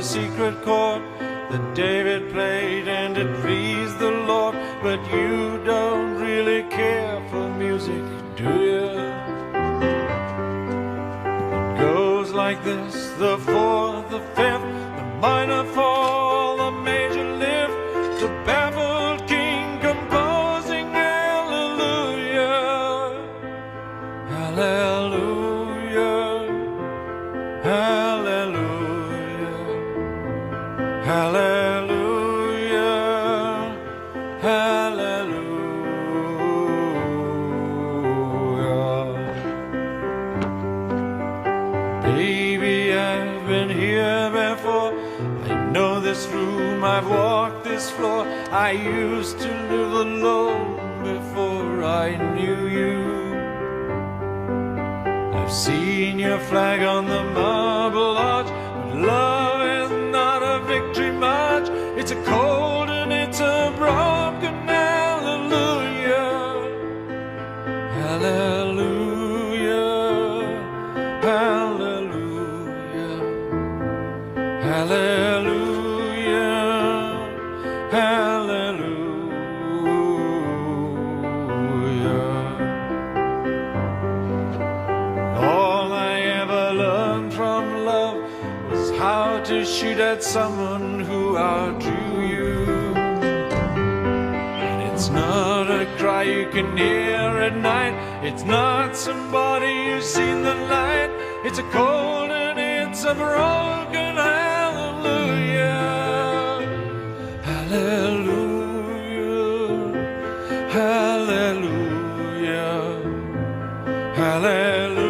a secret chord that David played and it pleased the Lord. But you don't really care for music, do you? It goes like this: the fourth, the fifth, the minor fall, the major lift, the baffled king composing hallelujah, hallelujah, hallelujah, hallelujah, hallelujah. Baby, I've been here before. I know this room, I've walked this floor. I used to live alone before I knew you. I've seen your flag on the marble arch, but love is not a victory march. It's a cold and it's a broken hallelujah, hallelujah, hallelujah, hallelujah, hallelujah. All I ever learned from love was how to shoot at someone who outdrew you. And it's not a cry you can hear at night. It's not somebody who's seen the light. It's a cold and it's a broken hallelujah, hallelujah, hallelujah, hallelujah.